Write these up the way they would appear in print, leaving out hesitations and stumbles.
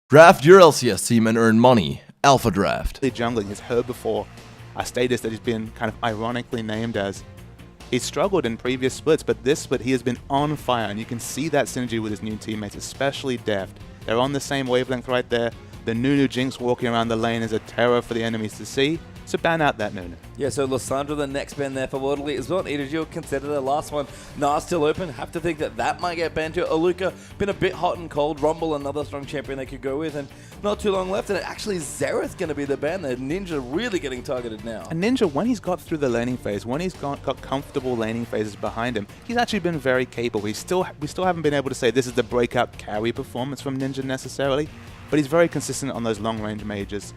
Draft your LCS team and earn money. Alpha Draft. The jungling has heard before a status that he's been kind of ironically named as. He's struggled in previous splits, but this split he has been on fire, and you can see that synergy with his new teammates, especially Deft. They're on the same wavelength right there. The Nunu Jinx walking around the lane is a terror for the enemies to see. So ban out that Nunu. Yeah, so Lissandra, the next ban there for World Elite as well. EDG will consider the last one. Nah, still open. Have to think that that might get banned too. Aluka, been a bit hot and cold. Rumble, another strong champion they could go with. And not too long left. And actually, Xerath going to be the ban there. Ninja really getting targeted now. And Ninja, when he's got through the laning phase, when he's got comfortable laning phases behind him, he's actually been very capable. We still haven't been able to say this is the breakout carry performance from Ninja necessarily, but he's very consistent on those long-range mages.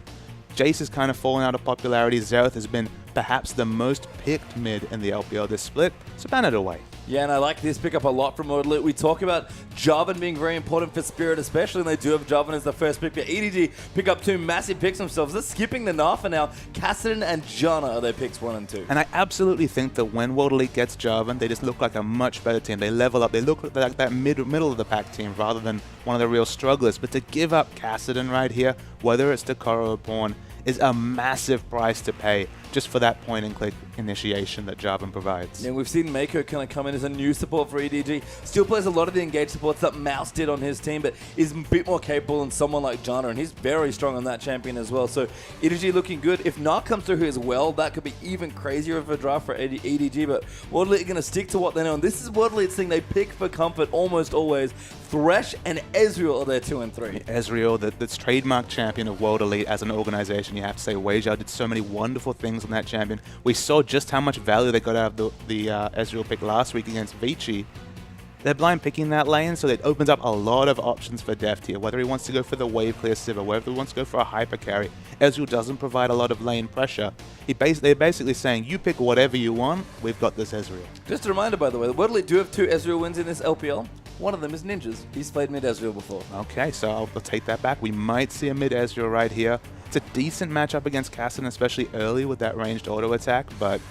Jace has kind of fallen out of popularity. Xerath has been perhaps the most picked mid in the LPL this split, so ban it away. Yeah, and I like this pickup a lot from World Elite. We talk about Jarvan being very important for Spirit, especially, and they do have Jarvan as the first pick. But EDG pick up two massive picks themselves. They're skipping the Nafa now. Kassadin and Janna are their picks 1 and 2. And I absolutely think that when World Elite gets Jarvan, they just look like a much better team. They level up. They look like that middle of the pack team rather than one of the real strugglers. But to give up Kassadin right here, whether it's to Koro or Pawn, is a massive price to pay just for that point-and-click initiation that Jarvan provides. Yeah, we've seen Mako kind of come in as a new support for EDG. Still plays a lot of the engaged supports that Mouse did on his team, but is a bit more capable than someone like Janna, and he's very strong on that champion as well. So EDG looking good. If Narc comes through as well, that could be even crazier of a draft for EDG, but World Elite are going to stick to what they know, and this is World Elite's thing. They pick for comfort almost always. Thresh and Ezreal are their 2 and 3. Ezreal, that's trademark champion of World Elite as an organization, you have to say. Weijia did so many wonderful things on that champion. We saw just how much value they got out of the Ezreal pick last week against Vici. They're blind picking that lane, so it opens up a lot of options for Deft here. Whether he wants to go for the wave clear Sivir, whether he wants to go for a hyper carry, Ezreal doesn't provide a lot of lane pressure. They're basically saying, you pick whatever you want, we've got this Ezreal. Just a reminder, by the way, the World Elite do have 2 Ezreal wins in this LPL. One of them is Ninja's. He's played mid Ezreal before. Okay, so I'll take that back. We might see a mid Ezreal right here. It's a decent matchup against Kassadin, especially early with that ranged auto attack, but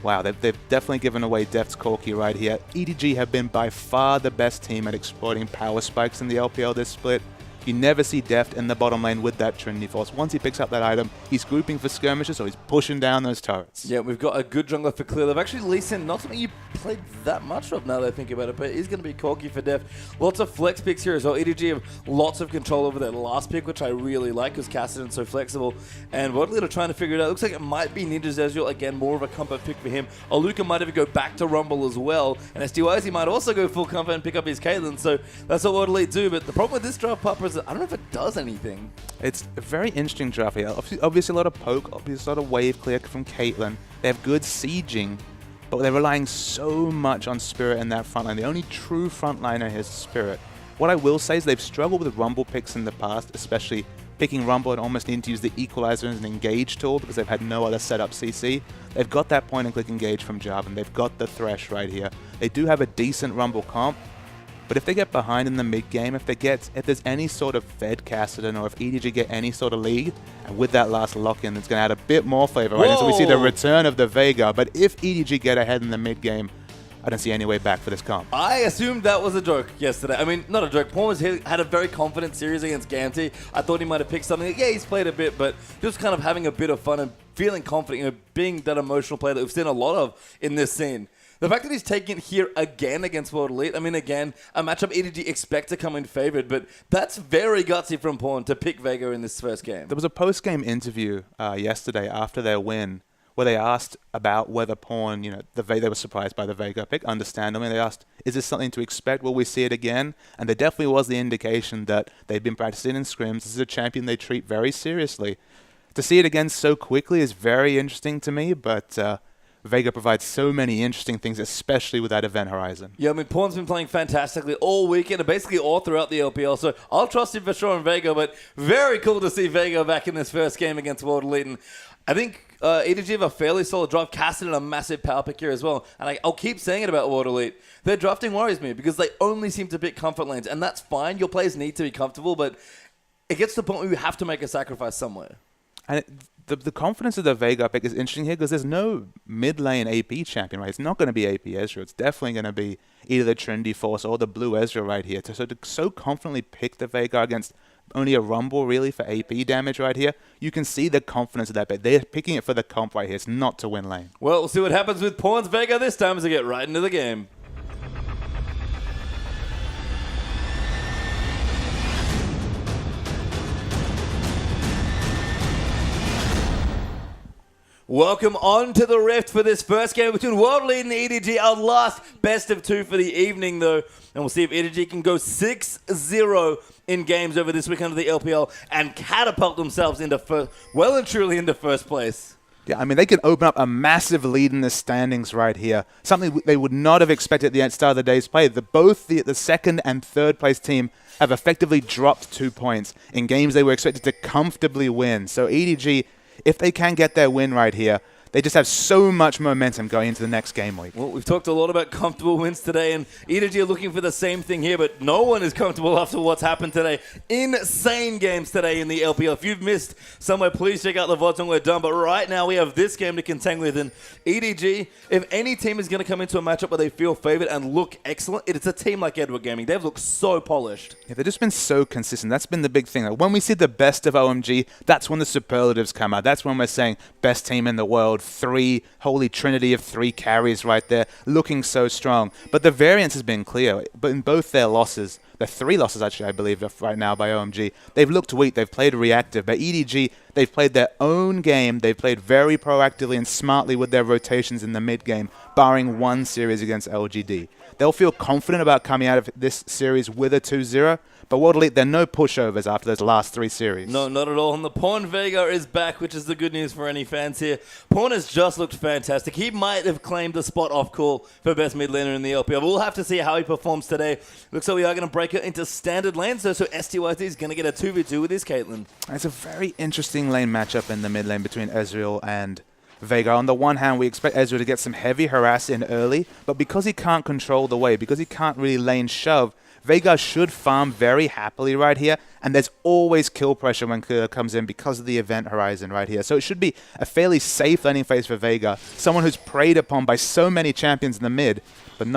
wow, they've definitely given away Deft's Corki right here. EDG have been by far the best team at exploiting power spikes in the LPL this split. You never see Deft in the bottom lane with that Trinity Force. Once he picks up that item, he's grouping for skirmishes, so he's pushing down those turrets. Yeah, we've got a good jungler for clear. They've actually Lee Sin, not something you played that much of now that I think about it, but he's going to be Corki for Deft. Lots of flex picks here as well. EDG have lots of control over their last pick, which I really like because Kassadin's so flexible. And World Elite are trying to figure it out. Looks like it might be Ninja's Ezreal. Again, more of a comfort pick for him. Aluka might even go back to Rumble as well. And SDYZ might also go full comfort and pick up his Caitlyn. So that's what World Elite do. But the problem with this draft, Papa, is that I don't know if it does anything. It's a very interesting draft here. Obviously a lot of poke, obviously a lot of wave clear from Caitlyn. They have good sieging, but they're relying so much on Spirit in that front line. The only true frontliner here is Spirit. What I will say is they've struggled with Rumble picks in the past, especially picking Rumble and almost needing to use the Equalizer as an engage tool because they've had no other setup CC. They've got that point-and-click engage from Jarvan. They've got the Thresh right here. They do have a decent Rumble comp, but if they get behind in the mid game, if there's any sort of Fed Kassadin, or if EDG get any sort of lead, and with that last lock-in, it's going to add a bit more flavor, right? And so we see the return of the Veigar. But if EDG get ahead in the mid game, I don't see any way back for this comp. I assumed that was a joke yesterday. I mean, not a joke. Paul had a very confident series against Ganti. I thought he might have picked something. Yeah, he's played a bit, but just kind of having a bit of fun and feeling confident, being that emotional player that we've seen a lot of in this scene. The fact that he's taking it here again against World Elite, I mean, again, a matchup EDG expect to come in favored, but that's very gutsy from Pawn to pick Veigar in this first game. There was a post-game interview yesterday after their win where they asked about whether Pawn, they were surprised by the Veigar pick, understandably. They asked, is this something to expect? Will we see it again? And there definitely was the indication that they'd been practicing in scrims. This is a champion they treat very seriously. To see it again so quickly is very interesting to me, but Veigar provides so many interesting things, especially with that event horizon. Yeah, I mean, Pawn's been playing fantastically all weekend and basically all throughout the LPL, so I'll trust him for sure in Veigar, but very cool to see Veigar back in this first game against World Elite. And I think EDG have a fairly solid draft. Kassadin a massive power pick here as well. And I'll keep saying it about World Elite. Their drafting worries me because they only seem to pick comfort lanes, and that's fine. Your players need to be comfortable, but it gets to the point where you have to make a sacrifice somewhere. And the confidence of the Veigar pick is interesting here because there's no mid lane AP champion, right? It's not going to be AP Ezreal. It's definitely going to be either the Trinity Force or the blue Ezreal right here. So to so confidently pick the Veigar against only a rumble really for AP damage right here. You can see the confidence of that bet. They're picking it for the comp right here. It's not to win lane. Well, we'll see what happens with Pawns Vega this time as they get right into the game. Welcome on to the Rift for this first game between World Lead and EDG. Our last best of 2 for the evening, though. And we'll see if EDG can go 6-0 in games over this weekend of the LPL and catapult themselves into well and truly into first place. Yeah, I mean, they can open up a massive lead in the standings right here. Something they would not have expected at the start of the day's play. Both the second and third place team have effectively dropped 2 points in games they were expected to comfortably win. So EDG, if they can get their win right here, they just have so much momentum going into the next game week. Well, we've talked a lot about comfortable wins today, and EDG are looking for the same thing here, but no one is comfortable after what's happened today. Insane games today in the LPL. If you've missed somewhere, please check out the VODs when we're done. But right now, we have this game to contend with, and EDG, if any team is going to come into a matchup where they feel favored and look excellent, it's a team like Edward Gaming. They've looked so polished. Yeah, they've just been so consistent. That's been the big thing. Like, when we see the best of OMG, that's when the superlatives come out. That's when we're saying best team in the world, holy trinity of 3 carries right there, looking so strong. But the variance has been clear. But in both their losses, the 3 losses actually, I believe, right now by OMG, they've looked weak. They've played reactive. By EDG, they've played their own game. They've played very proactively and smartly with their rotations in the mid game, barring one series against LGD. They'll feel confident about coming out of this series with a 2-0. But World Elite, there are no pushovers after those last 3 series. No, not at all. And the Pawn Vega is back, which is the good news for any fans here. Pawn has just looked fantastic. He might have claimed the spot off call for best mid laner in the LPL. We'll have to see how he performs today. Looks like we are going to break it into standard lanes, so STYT is going to get a 2v2 with his Caitlyn. It's a very interesting lane matchup in the mid lane between Ezreal and Vega. On the one hand, we expect Ezreal to get some heavy harass in early, but because he can't control the wave, because he can't really lane shove, Vega should farm very happily right here, and there's always kill pressure when Clear comes in because of the event horizon right here. So it should be a fairly safe laning phase for Vega, someone who's preyed upon by so many champions in the mid, but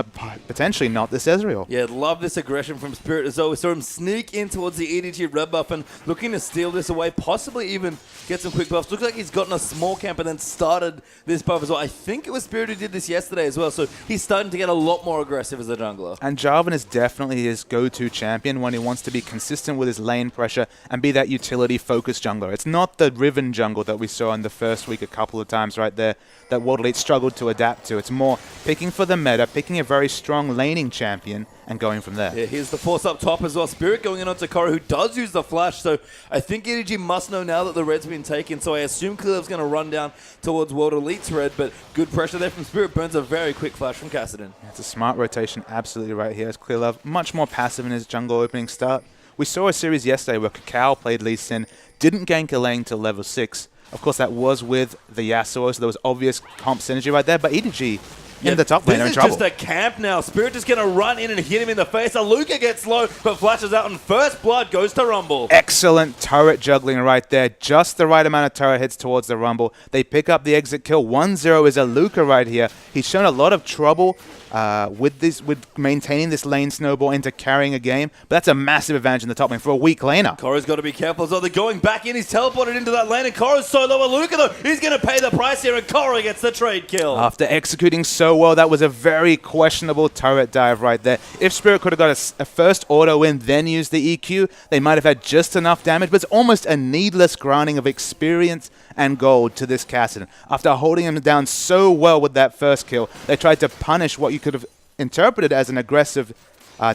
potentially not this Ezreal. Yeah, love this aggression from Spirit as well. We saw him sneak in towards the EDG red buff and looking to steal this away, possibly even get some quick buffs. Looks like he's gotten a small camp and then started this buff as well. I think it was Spirit who did this yesterday as well, so he's starting to get a lot more aggressive as a jungler. And Jarvan is definitely his go-to champion when he wants to be consistent with his lane pressure and be that utility-focused jungler. It's not the Riven jungle that we saw in the first week a couple of times right there that World Elite struggled to adapt to. It's more picking for the meta, picking a very strong laning champion, and going from there. Yeah, here's the force up top as well. Spirit going in onto Korra, who does use the flash, so I think EDG must know now that the red's been taken, so I assume Clear's going to run down towards World Elite's red, but good pressure there from Spirit. Burns a very quick flash from Kassadin. Yeah, it's a smart rotation absolutely right here. It's Clearlove, much more passive in his jungle opening start. We saw a series yesterday where Cacao played Lee Sin, didn't gank a lane till level 6. Of course, that was with the Yasuo, so there was obvious comp synergy right there, but EDG in the top lane are in trouble. This is just a camp now. Spirit just going to run in and hit him in the face. Aluka gets low, but flashes out, and first blood goes to Rumble. Excellent turret juggling right there. Just the right amount of turret hits towards the Rumble. They pick up the exit kill. 1-0 is Aluka right here. He's shown a lot of trouble with maintaining this lane snowball into carrying a game, but that's a massive advantage in the top lane for a weak laner. Korra's got to be careful as well. They're going back in. He's teleported into that lane, and Korra's so low. Aluka, though, he's going to pay the price here, and Korra gets the trade kill. After executing so well, that was a very questionable turret dive right there. If Spirit could have got a first auto win, then used the EQ, they might have had just enough damage, but it's almost a needless granting of experience and gold to this Kassadin. After holding him down so well with that first kill, they tried to punish what you could have interpreted as an aggressive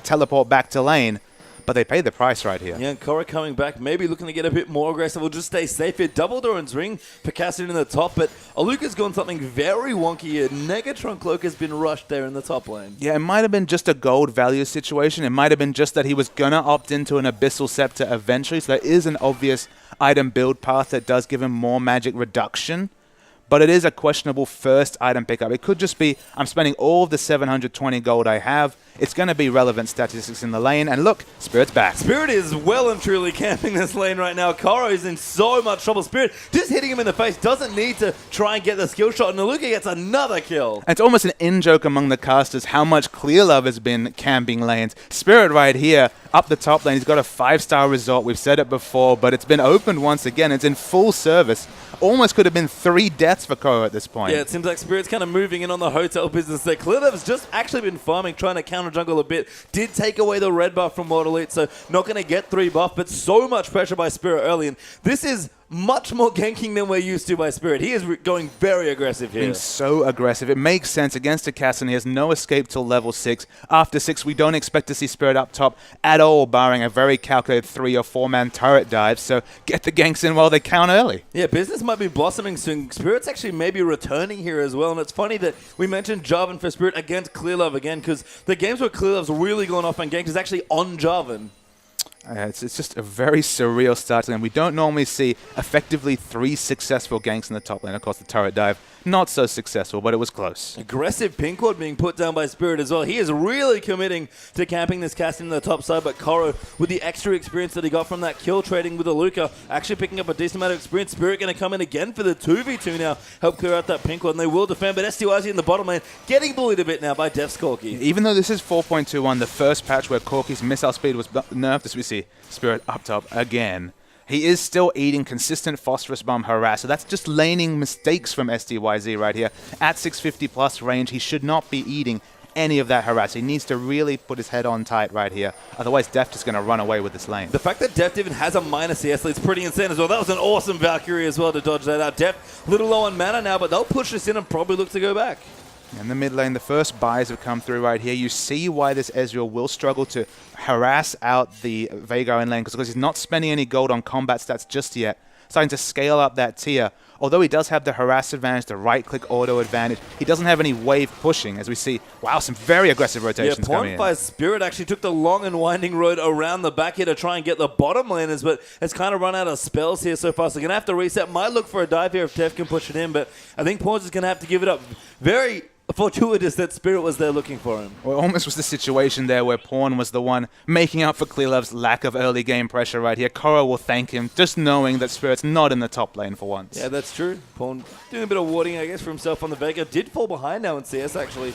teleport back to lane, but they paid the price right here. Yeah, and Korra coming back, maybe looking to get a bit more aggressive. We'll just stay safe here. Double Doran's ring for Kassadin in the top, but Aluka's gone something very wonky here. Negatron Cloak has been rushed there in the top lane. Yeah, it might have been just a gold value situation. It might have been just that he was going to opt into an Abyssal Scepter eventually, so there is an obvious item build path that does give him more magic reduction. but it is a questionable first item pickup. It could just be, I'm spending all of the 720 gold I have. It's going to be relevant statistics in the lane, and look, Spirit's back. Spirit is well and truly camping this lane right now. Koro is in so much trouble. Spirit just hitting him in the face, doesn't need to try and get the skill shot, and Aluka gets another kill. And it's almost an in-joke among the casters how much Clear Love has been camping lanes. Spirit right here, up the top lane, he's got a 5-star resort. We've said it before, but it's been opened once again. It's in full service. Almost could have been 3 deaths for Koro at this point. Yeah, it seems like Spirit's kind of moving in on the hotel business there. Clear Love's just actually been farming, trying to counter jungle a bit. Did take away the red buff from World Elite, so not going to get 3 buff, but so much pressure by Spirit early. And this is much more ganking than we're used to by Spirit. He is going very aggressive here. Being so aggressive. It makes sense against a Casson. He has no escape till level 6. After 6, we don't expect to see Spirit up top at all, barring a very calculated 3 or 4-man turret dive. So get the ganks in while they count early. Yeah, business might be blossoming soon. Spirit's actually maybe returning here as well. And it's funny that we mentioned Jarvan for Spirit against Clear Love again, because the games where Clear Love's really gone off on ganks is actually on Jarvan. It's just a very surreal start to the game. We don't normally see effectively 3 successful ganks in the top lane. Of course, the turret dive, not so successful, but it was close. Aggressive pink ward being put down by Spirit as well. He is really committing to camping this casting in the top side, but Koro, with the extra experience that he got from that kill trading with Aluka, actually picking up a decent amount of experience. Spirit going to come in again for the 2v2 now, help clear out that pink ward, and they will defend, but STYZ in the bottom lane getting bullied a bit now by Def's Corki. Even though this is 4.21, the first patch where Corki's missile speed was nerfed, as we see Spirit up top again. He is still eating consistent Phosphorus Bomb harass, so that's just laning mistakes from STYZ right here. At 650 plus range, he should not be eating any of that harass. He needs to really put his head on tight right here. Otherwise, Deft is going to run away with this lane. The fact that Deft even has a minor CS lead is pretty insane as well. That was an awesome Valkyrie as well to dodge that out. Deft a little low on mana now, but they'll push this in and probably look to go back. In the mid lane, the first buys have come through right here. You see why this Ezreal will struggle to harass out the Veigar in lane, because he's not spending any gold on combat stats just yet. Starting to scale up that tier. Although he does have the harass advantage, the right-click auto advantage, he doesn't have any wave pushing, as we see. Wow, some very aggressive rotations coming in. Pornfire Spirit actually took the long and winding road around the back here to try and get the bottom laners, but it's kind of run out of spells here so far, so they're going to have to reset. Might look for a dive here if Def can push it in, but I think Porn's is going to have to give it up. Very fortuitous that Spirit was there looking for him. Well, it almost was the situation there where Porn was the one making up for Clear Love's lack of early game pressure right here. Koro will thank him, just knowing that Spirit's not in the top lane for once. Yeah, that's true. Porn doing a bit of warding, I guess, for himself on the Vega. Did fall behind now in CS, actually,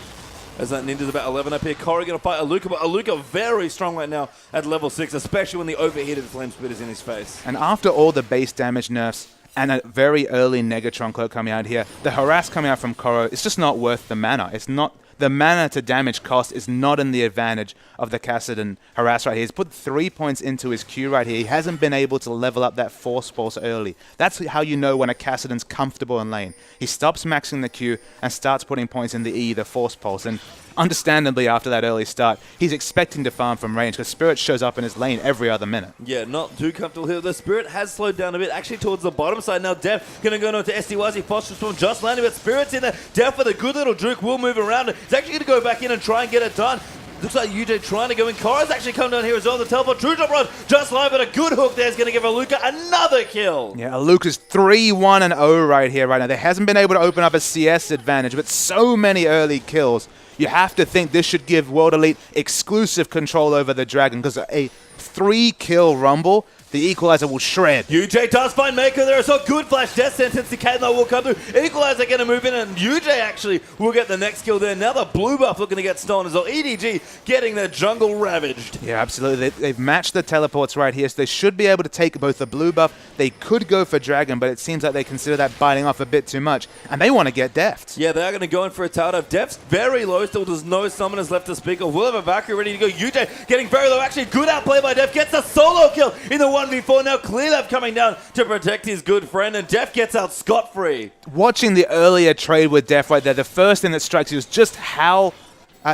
as that Ninja's about 11 up here. Koro going to fight Aluka, but Aluka very strong right now at level 6, especially when the overheated Flame Spit is in his face. And after all the base damage nerfs, and a very early Negatron cloak coming out here, the harass coming out from Koro, it's just not worth the mana. It's not. The mana to damage cost is not in the advantage of the Kassadin harass right here. He's put 3 points into his Q right here. He hasn't been able to level up that Force Pulse early. That's how you know when a Kassadin's comfortable in lane. He stops maxing the Q and starts putting points in the E, the Force Pulse. And understandably, after that early start, he's expecting to farm from range because Spirit shows up in his lane every other minute. Yeah, not too comfortable here. The Spirit has slowed down a bit, actually towards the bottom side. Now Def going to go into STYZ. Phosphorus from just landing, but Spirit's in there. Def with a good little juke will move around. He's actually going to go back in and try and get it done. Looks like UJ trying to go in. Koro's actually come down here as well. The teleport, true drop rod, just live, but a good hook there is going to give Aluka another kill. Yeah, Aluka's 3-1-0 right here, right now. They hasn't been able to open up a CS advantage, but so many early kills. You have to think this should give World Elite exclusive control over the Dragon, because a 3-kill Rumble, the Equalizer will shred. UJ does find Mako there. So good flash death sentence to Caitlyn will come through. Equalizer going to move in, and UJ actually will get the next kill there. Now the blue buff looking to get stolen as well. EDG getting their jungle ravaged. Yeah, absolutely. They've matched the teleports right here, so they should be able to take both the blue buff. They could go for Dragon, but it seems like they consider that biting off a bit too much, and they want to get Deft. Yeah, they are going to go in for a tower dive. Deft's very low, still there's no summoners left to speak of. We'll have a Valkyrie ready to go. UJ getting very low. Actually, good outplay by Deft. Gets a solo kill in the 1v4. Now Clear Love coming down to protect his good friend, and Def gets out scot-free. Watching the earlier trade with Def right there, the first thing that strikes you is just how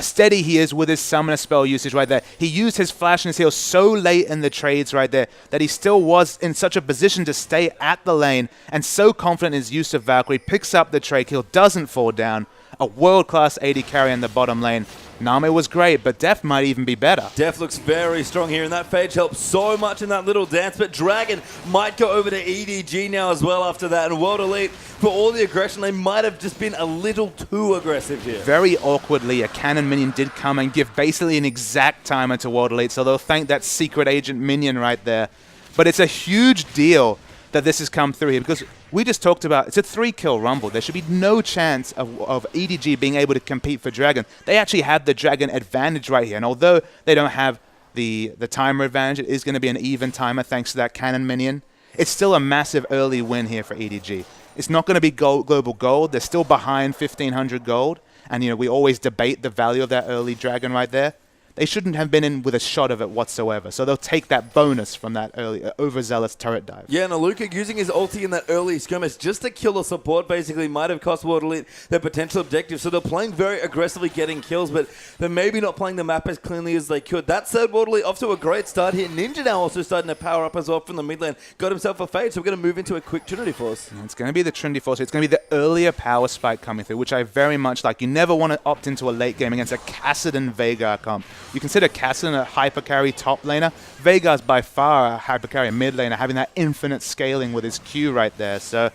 steady he is with his summoner spell usage right there. He used his flash and his heal so late in the trades right there that he still was in such a position to stay at the lane, and so confident in his use of Valkyrie, picks up the trade kill, doesn't fall down. A world-class AD carry in the bottom lane. Name was great, but Deft might even be better. Def looks very strong here, and that Phage helps so much in that little dance, but Dragon might go over to EDG now as well after that, and World Elite, for all the aggression, they might have just been a little too aggressive here. Very awkwardly, a cannon minion did come and give basically an exact timer to World Elite, so they'll thank that secret agent minion right there. But it's a huge deal that this has come through here, because we just talked about it's a 3-kill rumble. There should be no chance of EDG being able to compete for Dragon. They actually have the Dragon advantage right here, and although they don't have the timer advantage, it is going to be an even timer thanks to that cannon minion. It's still a massive early win here for EDG. It's not going to be global gold. They're still behind 1,500 gold, and we always debate the value of that early Dragon right there. They shouldn't have been in with a shot of it whatsoever. So they'll take that bonus from that early overzealous turret dive. Yeah, and Aluka using his ulti in that early skirmish just to kill a support basically might have cost World Elite their potential objective. So they're playing very aggressively, getting kills, but they're maybe not playing the map as cleanly as they could. That said, World Elite off to a great start here. Ninja now also starting to power up as well from the mid lane. Got himself a fade, so we're going to move into a quick Trinity Force. It's going to be the Trinity Force. It's going to be the earlier power spike coming through, which I very much like. You never want to opt into a late game against a Kassadin Veigar comp. You consider Kassadin a hyper carry top laner. Veigar's by far a hyper carry mid laner, having that infinite scaling with his Q right there. So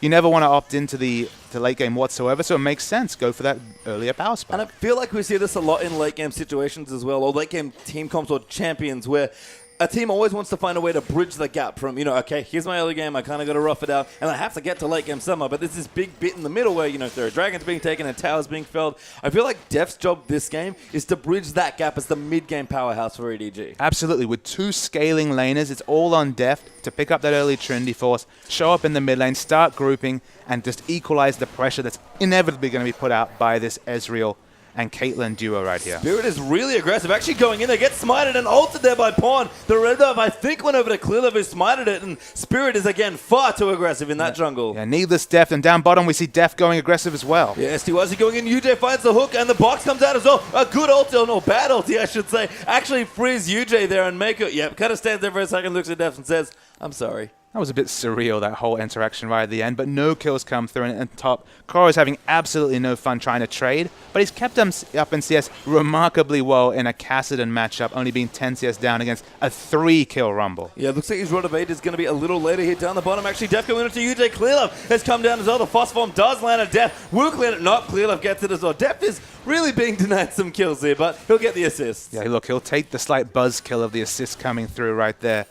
you never want to opt into the late game whatsoever, so it makes sense. Go for that earlier power spike. And I feel like we see this a lot in late game situations as well, or late game team comps or champions, where a team always wants to find a way to bridge the gap from, okay, here's my early game, I kind of got to rough it out, and I have to get to late game somehow, but there's this big bit in the middle where, there are dragons being taken and towers being felled. I feel like Def's job this game is to bridge that gap as the mid-game powerhouse for EDG. Absolutely. With 2 scaling laners, it's all on Def to pick up that early Trinity Force, show up in the mid lane, start grouping, and just equalize the pressure that's inevitably going to be put out by this Ezreal and Caitlyn duo right here. Spirit is really aggressive, actually going in there, gets smited and ulted there by Pawn. The red buff, I think, went over to Clearlove, who smited it, and Spirit is, again, far too aggressive in that jungle. Yeah, needless Def, and down bottom we see Def going aggressive as well. Yeah, STYZ going in, UJ finds the hook, and the box comes out as well. A good ulti, no, bad ulti, I should say. Actually frees UJ there, and Mako, kind of stands there for a second, looks at Def and says, I'm sorry. That was a bit surreal, that whole interaction right at the end, but no kills come through, and at top, Koro's having absolutely no fun trying to trade, but he's kept him up in CS remarkably well in a Kassadin matchup, only being 10 CS down against a 3-kill rumble. Yeah, looks like his Rod of Aid is going to be a little later here down the bottom. Actually, Def going into UJ. Clearlove has come down as well. The Phosphorm does land at Def. Will clear it. Not Clearlove gets it as well. Def is really being denied some kills here, but he'll get the assist. Yeah, look, he'll take the slight buzz kill of the assist coming through right there.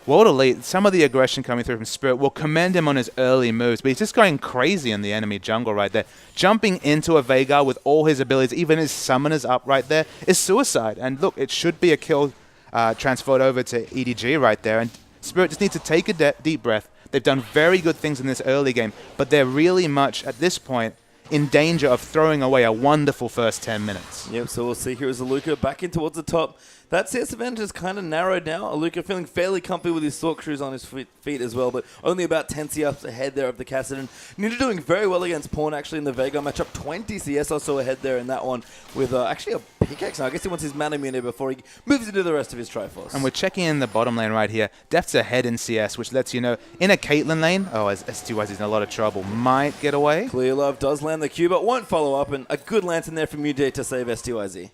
World Elite, some of the aggression coming through from Spirit will commend him on his early moves, but he's just going crazy in the enemy jungle right there. Jumping into a Veigar with all his abilities, even his summoners up right there, is suicide. And look, it should be a kill transferred over to EDG right there. And Spirit just needs to take a deep breath. They've done very good things in this early game, but they're really much, at this point, in danger of throwing away a wonderful first 10 minutes. Yep, so we'll see here as Aluka back in towards the top. That CS advantage is kind of narrowed now. Aluka feeling fairly comfy with his Sork shoes on his feet as well, but only about 10 CS ahead there of the Kassadin. Ninja doing very well against Pawn actually in the Veigar matchup. 20 CS also ahead there in that one with actually a pickaxe now. I guess he wants his mana immunity before he moves into the rest of his Triforce. And we're checking in the bottom lane right here. Def's ahead in CS, which lets you know in a Caitlyn lane, as STYZ is in a lot of trouble, might get away. Clearlove does land the Q, but won't follow up, and a good lantern there from UJ to save STYZ.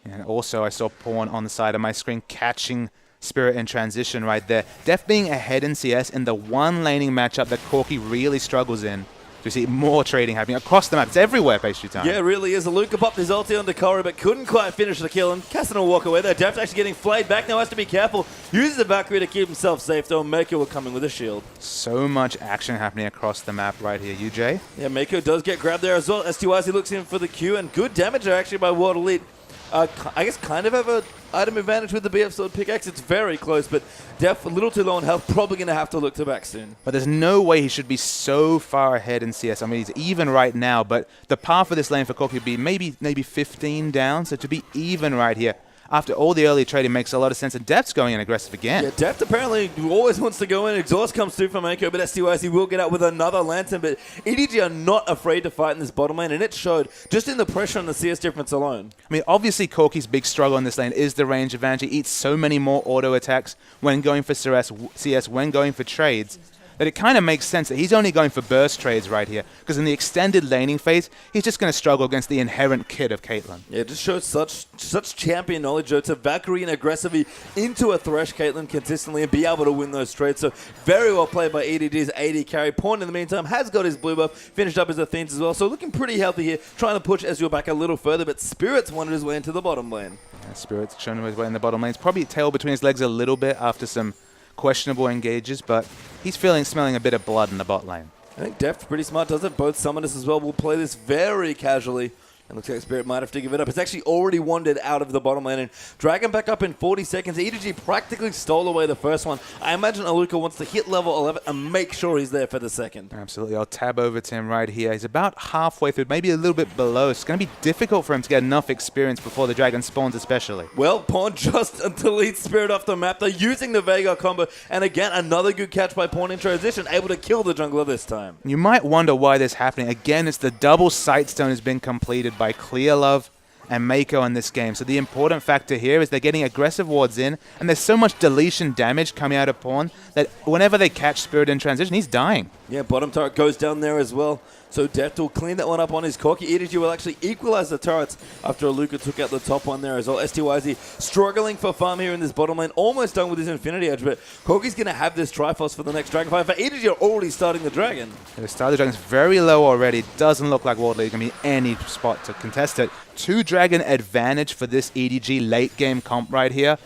And also, I saw Pawn on the side of my screen catching Spirit in transition right there. Def being ahead in CS in the one laning matchup that Corki really struggles in. We see more trading happening across the map. It's everywhere, Pastry Time. Yeah, it really is. Aluka popped his ulti onto Koro, but couldn't quite finish the kill, and Kassadin will walk away there. Def's actually getting flayed back now, has to be careful. Uses the Valkyrie to keep himself safe, though. Mako will come in with a shield. So much action happening across the map right here. UJ? Yeah, Mako does get grabbed there as well. STYZ looks in for the Q, and good damage there actually by World Elite. I guess kind of have an item advantage with the BF Sword pickaxe. It's very close, but Def a little too low on health. Probably going to have to look to back soon. But there's no way he should be so far ahead in CS. I mean, he's even right now, but the path for this lane for Corki would be maybe 15 down. So to be even right here, after all the early trading makes a lot of sense, and Def's going in aggressive again. Yeah, Deft apparently always wants to go in. Exhaust comes through from Mako, but STYC will get out with another lantern. But EDG are not afraid to fight in this bottom lane, and it showed just in the pressure on the CS difference alone. I mean, obviously Corki's big struggle in this lane is the range advantage. He eats so many more auto attacks when going for CS, when going for trades, that it kind of makes sense that he's only going for burst trades right here, because in the extended laning phase, he's just going to struggle against the inherent kit of Caitlyn. Yeah, it just shows such champion knowledge, though, to Valkyrie and aggressively into a Thresh Caitlyn consistently and be able to win those trades. So very well played by EDG's AD carry. Pawn, in the meantime, has got his blue buff, finished up his Athenes as well, so looking pretty healthy here, trying to push Ezreal back a little further, but Spirit's wanted his way into the bottom lane. Yeah, Spirit's shown him his way in the bottom lane. It's probably tail between his legs a little bit after some questionable engages, but he's smelling a bit of blood in the bot lane. I think Deft pretty smart does it. Both summoners as well will play this very casually. And looks like Spirit might have to give it up. It's actually already wandered out of the bottom lane. And Dragon back up in 40 seconds. EDG practically stole away the first one. I imagine Aluka wants to hit level 11 and make sure he's there for the second. Absolutely. I'll tab over to him right here. He's about halfway through, maybe a little bit below. It's going to be difficult for him to get enough experience before the Dragon spawns especially. Well, Pawn just deletes Spirit off the map. They're using the Veigar combo. And again, another good catch by Pawn in transition, able to kill the jungler this time. You might wonder why this is happening. Again, it's the double Sightstone has been completed by Clearlove and Mako in this game. So the important factor here is they're getting aggressive wards in, and there's so much deletion damage coming out of Pawn that whenever they catch Spirit in transition, he's dying. Yeah, bottom turret goes down there as well. So Deft will clean that one up on his Corki. EDG will actually equalize the turrets after Aluka took out the top one there as well. STYZ struggling for farm here in this bottom lane. Almost done with his Infinity Edge, but Corki's going to have this Triforce for the next Dragon fight. For EDG are already starting the Dragon. The start of the Dragon's very low already. Doesn't look like World League going to be any spot to contest it. 2 Dragon advantage for this EDG late game comp right here.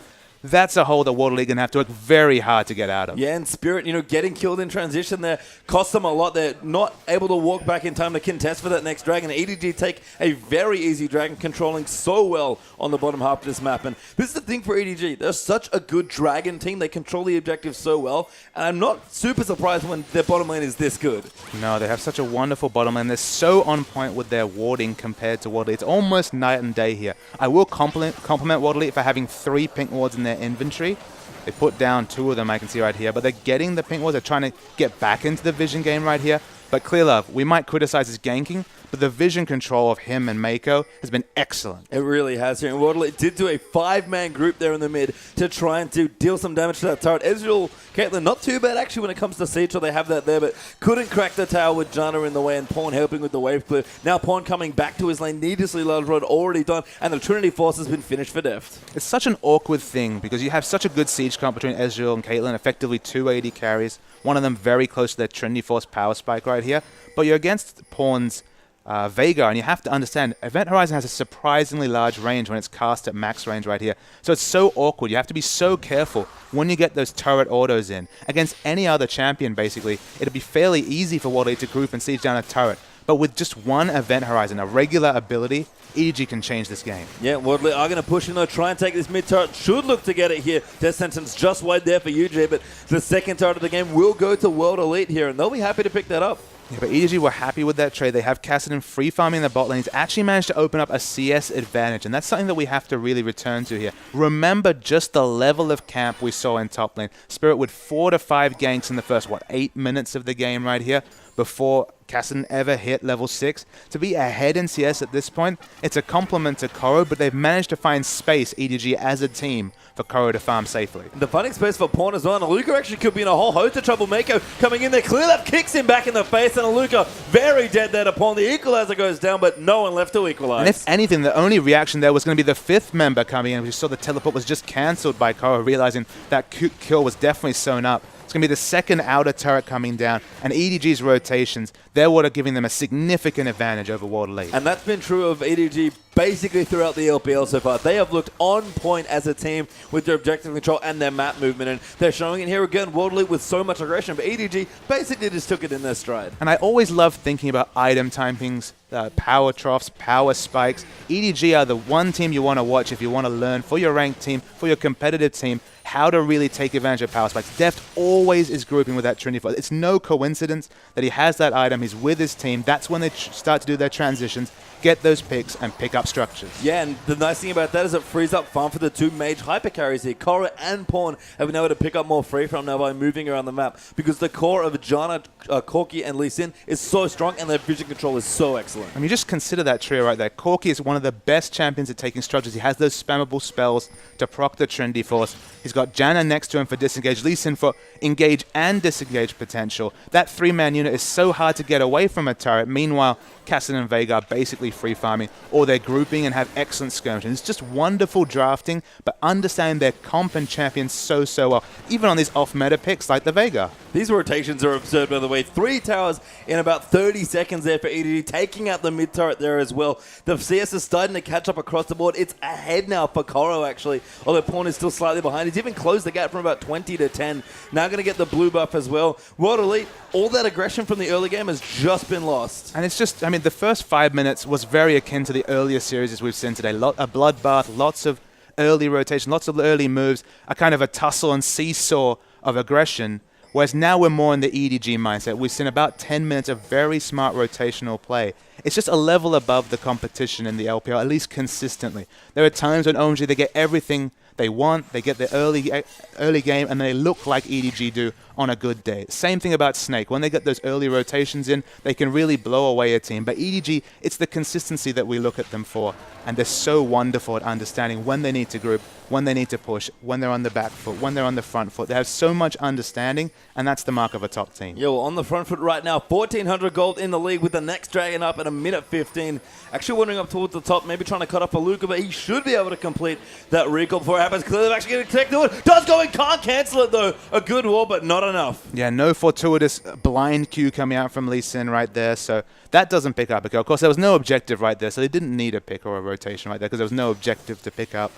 That's a hole that World League going to have to work very hard to get out of. Yeah, and Spirit, getting killed in transition there costs them a lot. They're not able to walk back in time to contest for that next Dragon. EDG take a very easy Dragon, controlling so well on the bottom half of this map. And this is the thing for EDG. They're such a good Dragon team. They control the objective so well. And I'm not super surprised when their bottom lane is this good. No, they have such a wonderful bottom lane. They're so on point with their warding compared to World League. It's almost night and day here. I will compliment World League for having 3 pink wards in their inventory. They put down 2 of them, I can see right here, but they're getting the pink wards. They're trying to get back into the vision game right here. But Clearlove, we might criticize his ganking, but the vision control of him and Mako has been excellent. It really has here. And Waterloo did do a 5-man group there in the mid to try and deal some damage to that turret. Ezreal, Caitlyn, not too bad actually when it comes to siege, so they have that there, but couldn't crack the tower with Janna in the way and Pawn helping with the wave clear. Now Pawn coming back to his lane, needlessly large road already done, and the Trinity Force has been finished for Deft. It's such an awkward thing because you have such a good siege comp between Ezreal and Caitlyn, effectively 2 AD carries, one of them very close to their Trinity Force power spike right here, but you're against Pawn's Veigar, and you have to understand, Event Horizon has a surprisingly large range when it's cast at max range right here. So it's so awkward. You have to be so careful when you get those turret autos in. Against any other champion, basically, it'll be fairly easy for World League to group and siege down a turret. But with just one Event Horizon, a regular ability, EDG can change this game. Yeah, World League are going to push in though, try and take this mid turret. Should look to get it here. Death Sentence just wide there for UJ, but the second turret of the game will go to World Elite here, and they'll be happy to pick that up. Yeah, but EDG were happy with that trade. They have Kassadin free farming in the bot lane. He's actually managed to open up a CS advantage, and that's something that we have to really return to here. Remember just the level of camp we saw in top lane. Spirit with 4 to 5 ganks in the first, 8 minutes of the game right here before Kassadin ever hit level 6. To be ahead in CS at this point, it's a compliment to Koro, but they've managed to find space, EDG, as a team, for Koro to farm safely. The finding space for Pawn as well, and Aluka actually could be in a whole host of trouble. Mako coming in there, Clearlove kicks him back in the face, and Aluka very dead there to Pawn. The equalizer goes down, but no one left to equalize. And if anything, the only reaction there was going to be the 5th member coming in. We saw the teleport was just cancelled by Koro, realizing that kill was definitely sewn up. It's going to be the second outer turret coming down, and EDG's rotations, they're what are giving them a significant advantage over World Elite. And that's been true of EDG basically throughout the LPL so far. They have looked on point as a team with their objective control and their map movement, and they're showing it here again, World Elite with so much aggression, but EDG basically just took it in their stride. And I always love thinking about item timings, power troughs, power spikes. EDG are the one team you want to watch if you want to learn for your ranked team, for your competitive team, how to really take advantage of power spikes. Deft always is grouping with that Trinity Force. It's no coincidence that he has that item. He's with his team. That's when they start to do their transitions, get those picks, and pick up structures. Yeah, and the nice thing about that is it frees up farm for the 2 mage hyper carries here. Korra and Pawn have been able to pick up more free from now by moving around the map because the core of Janna, Corki, and Lee Sin is so strong and their vision control is so excellent. excellent. I mean, just consider that trio right there. Corki is one of the best champions at taking structures. He has those spammable spells to proc the Trinity Force. He's got Janna next to him for disengage, Lee Sin for engage and disengage potential. That 3-man unit is so hard to get away from a turret. Meanwhile, Cassidy and Vega are basically free farming, or they're grouping and have excellent skirmishing. It's just wonderful drafting, but understanding their comp and champions so well, even on these off-meta picks like the Vega. These rotations are absurd, by the way. 3 towers in about 30 seconds there for EDG, taking out the mid turret there as well. The CS is starting to catch up across the board. It's ahead now for Koro, actually, although Pawn is still slightly behind. He's even closed the gap from about 20 to 10. Now going to get the blue buff as well. World Elite, all that aggression from the early game has just been lost. And it's just, I mean, the first 5 minutes was very akin to the earlier series we've seen today. A bloodbath, lots of early rotation, lots of early moves, a kind of a tussle and seesaw of aggression. Whereas now we're more in the EDG mindset. We've seen about 10 minutes of very smart rotational play. It's just a level above the competition in the LPL, at least consistently. There are times when OMG, they get everything they want, they get the early game, and they look like EDG do on a good day. Same thing about Snake. When they get those early rotations in, they can really blow away a team. But EDG, it's the consistency that we look at them for. And they're so wonderful at understanding when they need to group, when they need to push, when they're on the back foot, when they're on the front foot. They have so much understanding, and that's the mark of a top team. Yeah, well, on the front foot right now, 1,400 gold in the league with the next Dragon up at a minute 15. Actually wandering up towards the top, maybe trying to cut off a Luca, but he should be able to complete that recall before it happens. Clearly, actually getting connected to it. Does go in, can't cancel it though. A good wall, but not enough. Yeah, no fortuitous blind Q coming out from Lee Sin right there, so that doesn't pick up a kill. Of course, there was no objective right there, so they didn't need a pick or a rotation right there because there was no objective to pick up.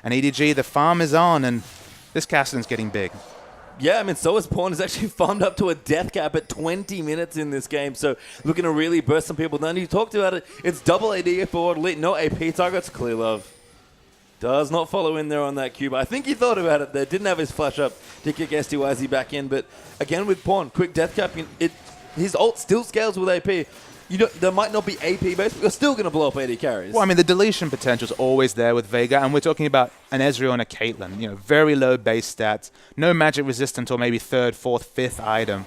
And EDG, the farm is on, and this Cassidy's getting big. Yeah, I mean, so is Pawn. He's actually farmed up to a death cap at 20 minutes in this game, so looking to really burst some people down. You talked about it. It's double AD for Elite, no AP targets. Clear Love does not follow in there on that cube. I think he thought about it there. Didn't have his flash up to kick STYZ back in, but again with Pawn, quick death cap. His ult still scales with AP. There might not be AP based, but you're still going to blow up AD carries. Well, I mean, the deletion potential is always there with Vega, and we're talking about an Ezreal and a Caitlyn. Very low base stats, no magic resistance or maybe 3rd, 4th, 5th item.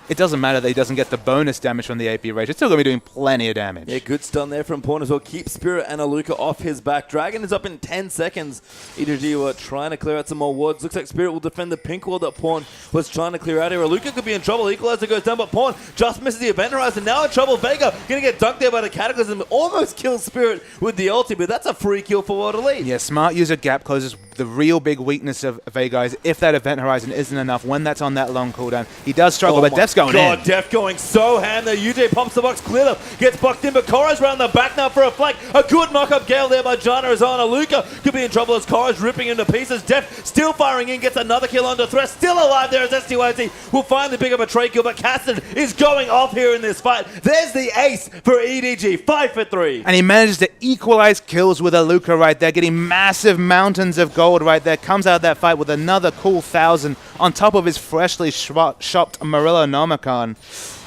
It doesn't matter that he doesn't get the bonus damage from the AP rage. It's still going to be doing plenty of damage. Yeah, good stun there from Pawn as well. Keep Spirit and Aluka off his back. Dragon is up in 10 seconds. EDG were trying to clear out some more wards. Looks like Spirit will defend the pink wall that Pawn was trying to clear out here. Aluka could be in trouble. Equalizer goes down, but Pawn just misses the event horizon. Now in trouble. Vega going to get dunked there by the Cataclysm. Almost kills Spirit with the ulti, but that's a free kill for World Elite. Yeah, smart user gap closes. The real big weakness of Vega is if that event horizon isn't enough, when that's on that long cooldown, he does struggle, but Def's going in. Def going so ham there. UJ pops the box, clear up, gets bucked in, but Kora's round the back now for a flank. A good knock-up gale there by Janna is on. Aluka could be in trouble as Kora's ripping into pieces. Def still firing in, gets another kill under threat. Still alive there as STYZ will finally pick up a trade kill, but Cassidy is going off here in this fight. There's the ace for EDG, 5 for 3. And he manages to equalize kills with Aluka right there, getting massive mountains of gold right there. Comes out of that fight with another cool 1,000 on top of his freshly shopped Morello Nomicon.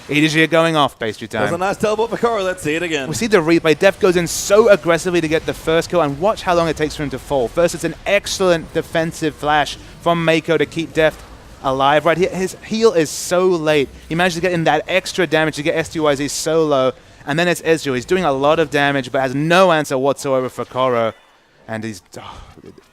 EDG are going off, pastry time. That was a nice teleport for Kora. Let's see it again. We see the replay. Def goes in so aggressively to get the first kill, and watch how long it takes for him to fall. First, it's an excellent defensive flash from Mako to keep Def alive right here. His heal is so late. He managed to get in that extra damage to get STYZ so low, and then it's Ezreal. He's doing a lot of damage, but has no answer whatsoever for Koro. And he's...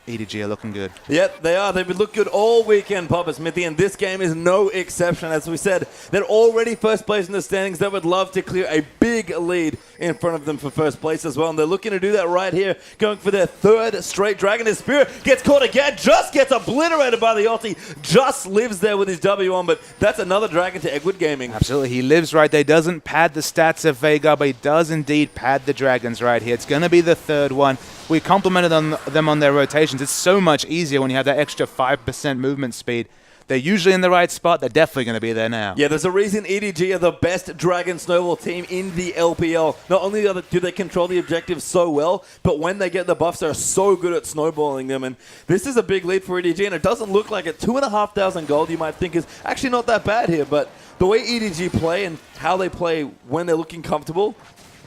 EDG are looking good. Yep, they are. They've looked good all weekend, Papa Smithy, and this game is no exception. As we said, they're already first place in the standings. They would love to clear a big lead in front of them for first place as well, and they're looking to do that right here, going for their 3rd straight Dragon. His Spirit gets caught again, just gets obliterated by the ulti, just lives there with his W on, but that's another Dragon to Eggwood Gaming. Absolutely, he lives right there. He doesn't pad the stats of Vega, but he does indeed pad the Dragons right here. It's going to be the 3rd one. We complimented them on their rotations. It's so much easier when you have that extra 5% movement speed. They're usually in the right spot. They're definitely going to be there now. Yeah, there's a reason EDG are the best Dragon Snowball team in the LPL. Not only do they control the objectives so well, but when they get the buffs, they're so good at snowballing them. And this is a big lead for EDG, and it doesn't look like it. 2,500 gold you might think is actually not that bad here, but the way EDG play and how they play when they're looking comfortable,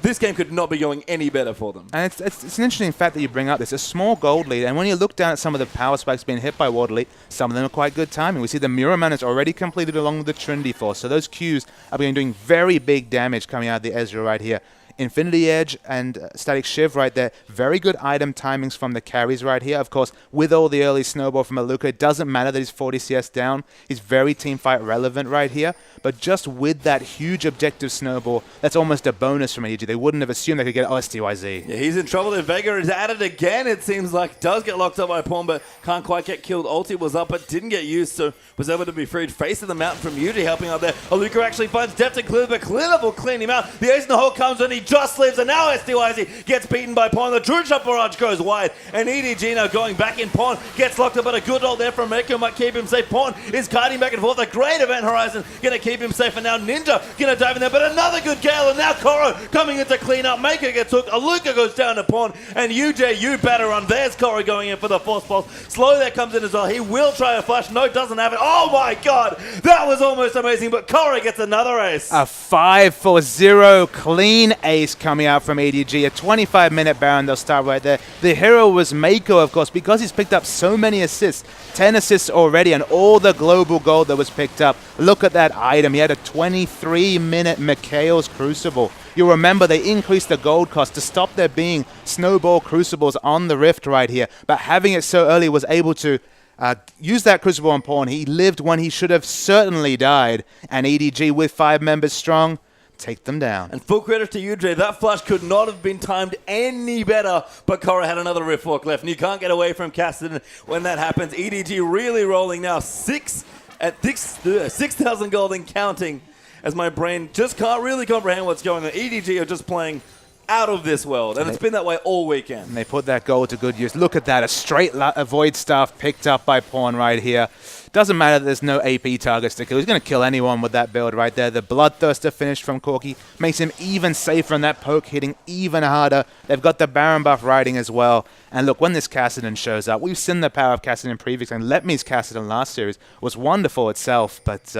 this game could not be going any better for them. And it's an interesting fact that you bring up. It's a small gold lead, and when you look down at some of the power spikes being hit by World Elite, some of them are quite good timing. We see the Mirror Man is already completed along with the Trinity Force, so those Qs are doing very big damage coming out of the Ezreal right here. Infinity Edge and Static Shiv right there. Very good item timings from the carries right here. Of course, with all the early snowball from Aluka, it doesn't matter that he's 40 CS down. He's very teamfight relevant right here. But just with that huge objective snowball, that's almost a bonus from EDG. They wouldn't have assumed they could get STYZ. Yeah, he's in trouble there. Vega is at it again, it seems like. Does get locked up by Pawn, but can't quite get killed. Ulti was up, but didn't get used, so was able to be freed. Face of the mountain from Yuji helping out there. Aluka actually finds depth and clear, but Cleanup will clean him out. The ace in the hole comes and he just lives, and now STYZ gets beaten by Pawn. The Druid Shot barrage goes wide, and EDG now going back in. Pawn gets locked up, but a good ult there from Meko might keep him safe. Pawn is kiting back and forth. A great event horizon gonna keep him safe, and now Ninja gonna dive in there, but another good Gale, and now Koro coming in to clean up. Mako gets hooked. Aluka goes down to Pawn, and UJ, you better run. There's Koro going in for the force pulse. Slow there comes in as well. He will try a flash. No, doesn't have it. Oh my god, that was almost amazing, but Koro gets another ace. A 5-4-0 clean ace coming out from EDG. A 25-minute Baron, they'll start right there. The hero was Mako, of course, because he's picked up so many assists. 10 assists already, and all the global gold that was picked up. Look at that item. He had a 23-minute Mikhail's Crucible. You'll remember they increased the gold cost to stop there being snowball crucibles on the Rift right here. But having it so early was able to use that Crucible on Pawn. He lived when he should have certainly died. And EDG with 5 members strong, take them down. And full credit to UJ, that flash could not have been timed any better, but Koro had another Rift Walk left, and you can't get away from Cassidy when that happens. EDG really rolling now, 6,000 gold and counting, as my brain just can't really comprehend what's going on. EDG are just playing out of this world, and it's been that way all weekend. And they put that gold to good use. Look at that, a straight Void Staff picked up by Pawn right here. Doesn't matter that there's no AP targets to kill. He's going to kill anyone with that build right there. The Bloodthirster finish from Corki makes him even safer, and that poke hitting even harder. They've got the Baron buff riding as well. And look, when this Kassadin shows up, we've seen the power of Kassadin previously, and Letme's Kassadin last series was wonderful itself, but it's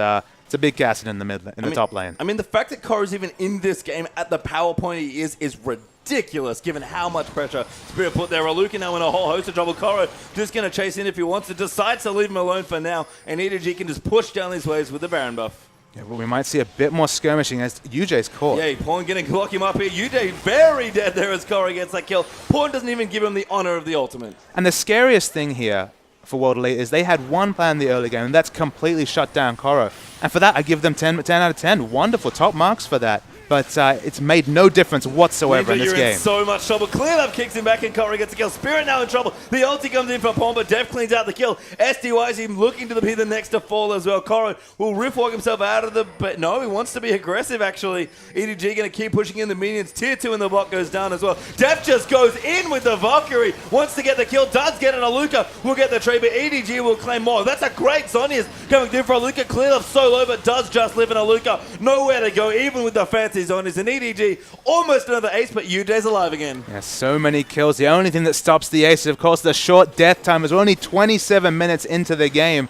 a big Kassadin in the top lane. I mean, the fact that Koro's even in this game at the power point he is ridiculous, given how much pressure Spirit put there. Aluka now in a whole host of trouble. Koro just going to chase in if he wants to. Decides to leave him alone for now, and EDG can just push down these waves with the Baron buff. Yeah, well, we might see a bit more skirmishing as UJ's caught. Yeah, Pawn going to lock him up here. UJ very dead there as Koro gets that kill. Pawn doesn't even give him the honor of the ultimate. And the scariest thing here for World Elite is they had one plan in the early game, and that's completely shut down Koro. And for that, I give them 10 out of 10. Wonderful, top marks for that. But it's made no difference whatsoever in this game. You're in so much trouble. Cleanup kicks him back, and Koro gets a kill. Spirit now in trouble. The ulti comes in for Pawn, but Dev cleans out the kill. SDYZ looking to be the next to fall as well. Koro will rift walk himself out of the... But no, he wants to be aggressive, actually. EDG going to keep pushing in the minions. Tier 2 in the block goes down as well. Dev just goes in with the Valkyrie. Wants to get the kill. Does get it. Aluka will get the trade, but EDG will claim more. That's a great Zhonya's coming through for Aluka. Cleanup so low, but does just live in Aluka. Nowhere to go, even with the fancy Zhonya's. And EDG almost another ace, but UJ's alive again. Yeah, so many kills. The only thing that stops the ace is, of course, the short death time. We're only 27 minutes into the game.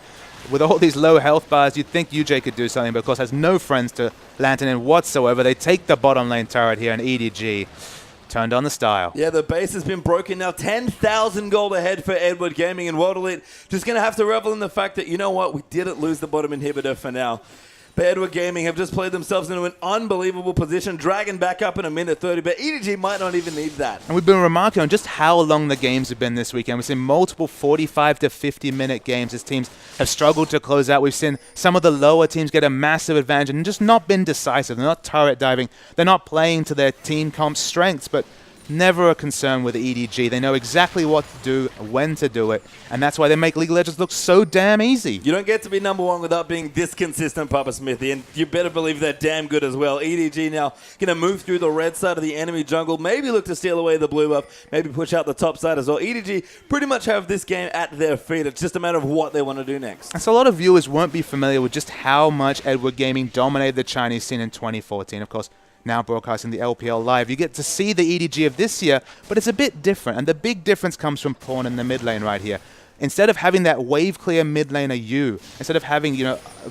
With all these low health bars, you'd think UJ could do something, but of course has no friends to Lantern in whatsoever. They take the bottom lane turret here, and EDG turned on the style. Yeah, the base has been broken now. 10,000 gold ahead for Edward Gaming, and World Elite just going to have to revel in the fact that, you know what, we didn't lose the bottom inhibitor for now. But Edward Gaming have just played themselves into an unbelievable position, dragging back up in a minute 30, but EDG might not even need that. And we've been remarking on just how long the games have been this weekend. We've seen multiple 45 to 50-minute games as teams have struggled to close out. We've seen some of the lower teams get a massive advantage and just not been decisive. They're not turret diving. They're not playing to their team comp's strengths, but never a concern with EDG. They know exactly what to do, when to do it, and that's why they make League of Legends look so damn easy. You don't get to be number one without being this consistent, Papa Smithy, and you better believe they're damn good as well. EDG now going to move through the red side of the enemy jungle, maybe look to steal away the blue buff, maybe push out the top side as well. EDG pretty much have this game at their feet. It's just a matter of what they want to do next. And so a lot of viewers won't be familiar with just how much Edward Gaming dominated the Chinese scene in 2014. Of course, now broadcasting the LPL Live. You get to see the EDG of this year, but it's a bit different. And the big difference comes from Pawn in the mid lane right here. Instead of having that wave clear mid laner you, instead of having,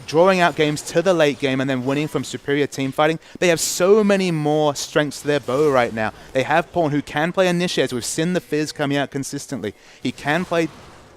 drawing out games to the late game and then winning from superior team fighting, they have so many more strengths to their bow right now. They have Pawn who can play initiates. We've seen the Fizz coming out consistently. He can play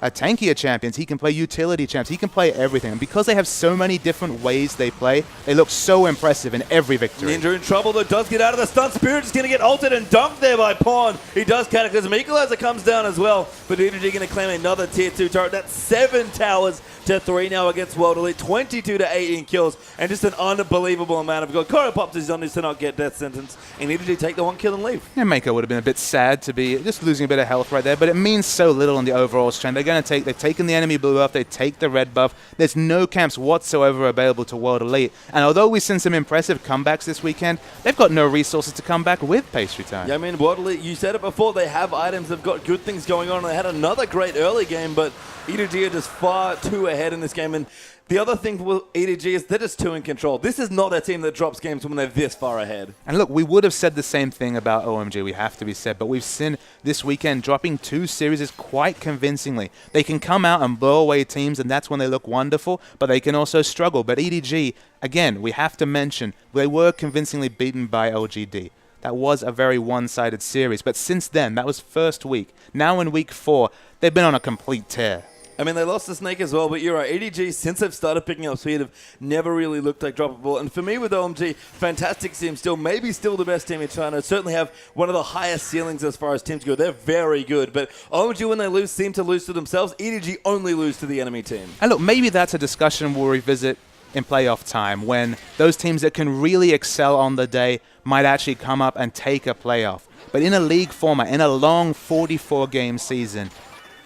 tankier champions. He can play utility champs. He can play everything. And because they have so many different ways they play, they look so impressive in every victory. Ninja in trouble, though, does get out of the stun. Spirit is going to get ulted and dunked there by Pawn. He does Cataclysm. Equalizer comes down as well, but EDG going to claim another tier 2 turret. That's 7 towers to 3 now against World Elite. 22 to 18 kills, and just an unbelievable amount of gold. Koro pops his Zonies to not get death sentence, and EDG take the 1 kill and leave. Yeah, Mako would have been a bit sad to be just losing a bit of health right there, but it means so little in the overall strength. They've taken the enemy blue buff, they take the red buff. There's no camps whatsoever available to World Elite. And although we've seen some impressive comebacks this weekend, they've got no resources to come back with pastry time. Yeah, I mean, World Elite, you said it before, they have items, they've got good things going on. They had another great early game, but EDG are just far too ahead in this game. And the other thing with EDG is they're just too in control. This is not a team that drops games when they're this far ahead. And look, we would have said the same thing about OMG, we have to be said, but we've seen this weekend dropping 2 series quite convincingly. They can come out and blow away teams, and that's when they look wonderful, but they can also struggle. But EDG, again, we have to mention, they were convincingly beaten by LGD. That was a very one-sided series, but since then, that was first week. Now in week 4, they've been on a complete tear. I mean, they lost the Snake as well, but you're right. EDG, since they've started picking up speed, have never really looked like droppable. And for me with OMG, fantastic team still, maybe still the best team in China. Certainly have one of the highest ceilings as far as teams go. They're very good. But OMG, when they lose, seem to lose to themselves. EDG only lose to the enemy team. And look, maybe that's a discussion we'll revisit in playoff time, when those teams that can really excel on the day might actually come up and take a playoff. But in a league format, in a long 44-game season,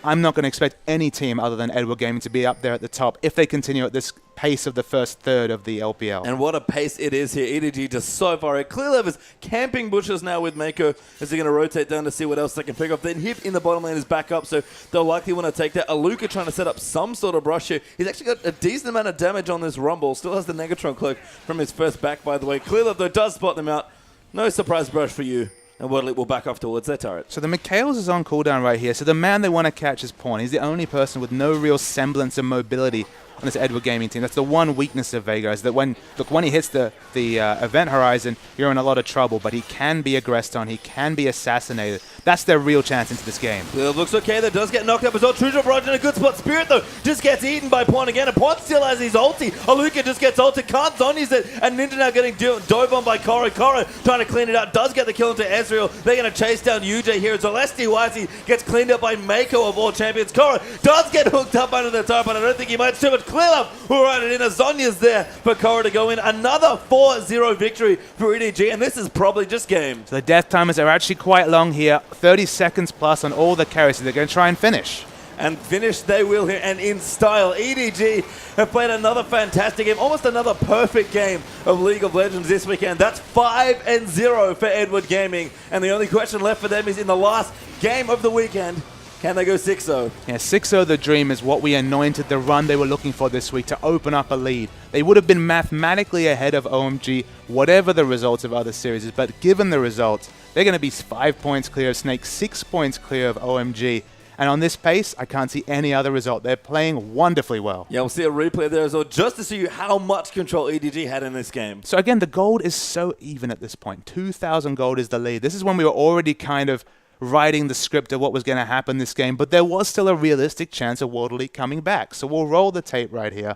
I'm not going to expect any team other than Edward Gaming to be up there at the top if they continue at this pace of the first third of the LPL. And what a pace it is here. EDG just so far ahead. Clearlev is camping bushes now with Mako as they're going to rotate down to see what else they can pick up. Then Hip in the bottom lane is back up, so they'll likely want to take that. Aluka trying to set up some sort of brush here. He's actually got a decent amount of damage on this Rumble. Still has the Negatron cloak from his first back, by the way. Clearlev, though, does spot them out. No surprise brush for you. And World Elite will back off towards their turret. So the Mikhails is on cooldown right here. So the man they want to catch is Pawn. He's the only person with no real semblance of mobility on this Edward Gaming team. That's the one weakness of Vega, is that when he hits the event horizon, you're in a lot of trouble. But he can be aggressed on. He can be assassinated. That's their real chance into this game. It looks okay. That does get knocked up as well. True Drop Roger in a good spot. Spirit, though, just gets eaten by Pawn again. And Pawn still has his ulti. Aluka just gets ulted. Can't Zonies it. And Ninja now getting dove on by Koro. Koro trying to clean it out. Does get the kill into Ezreal. They're going to chase down UJ here. So STYC gets cleaned up by Mako of all champions. Koro does get hooked up under the top, but I don't think he might. Too much. Clear who right it in. Zonya's there for Koro to go in. Another 4-0 victory for EDG. And this is probably just game. So the death timers are actually quite long here. 30 seconds plus on all the carries. So they're going to try and finish. And finish they will here, and in style. EDG have played another fantastic game, almost another perfect game of League of Legends this weekend. That's 5-0 for Edward Gaming. And the only question left for them is in the last game of the weekend, can they go 6-0? Yeah, 6-0 the dream is what we anointed the run they were looking for this week to open up a lead. They would have been mathematically ahead of OMG, whatever the results of other series is, but given the results, they're going to be 5 points clear of Snake, 6 points clear of OMG. And on this pace, I can't see any other result. They're playing wonderfully well. Yeah, we'll see a replay there as well, just to see you how much control EDG had in this game. So again, the gold is so even at this point. 2,000 gold is the lead. This is when we were already kind of writing the script of what was going to happen this game, but there was still a realistic chance of World Elite coming back. So we'll roll the tape right here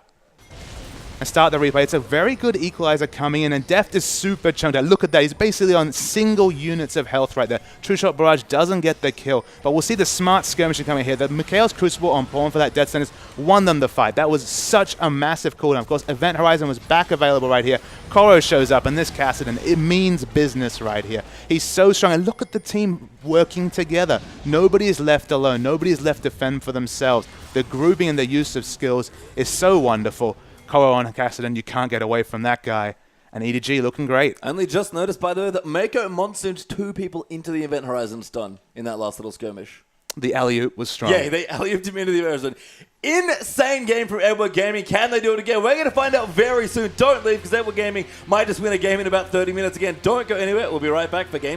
and start the replay. It's a very good equalizer coming in, and Deft is super chunked out. Look at that. He's basically on single units of health right there. True Shot Barrage doesn't get the kill, but we'll see the smart skirmishing coming here. The Mikhail's Crucible on Pawn for that death sentence won them the fight. That was such a massive cooldown. Of course, Event Horizon was back available right here. Koro shows up, and this Kassadin, it means business right here. He's so strong, and look at the team working together. Nobody is left alone. Nobody is left to fend for themselves. The grouping and the use of skills is so wonderful. Koro on Kassadin, you can't get away from that guy. And EDG looking great. Only just noticed, by the way, that Mako monsooned 2 people into the Event Horizon stun in that last little skirmish. The alley-oop was strong. Yeah, they alley-ooped him into the Event Horizon. Insane game from Edward Gaming. Can they do it again? We're going to find out very soon. Don't leave, because Edward Gaming might just win a game in about 30 minutes again. Don't go anywhere. We'll be right back for game 2.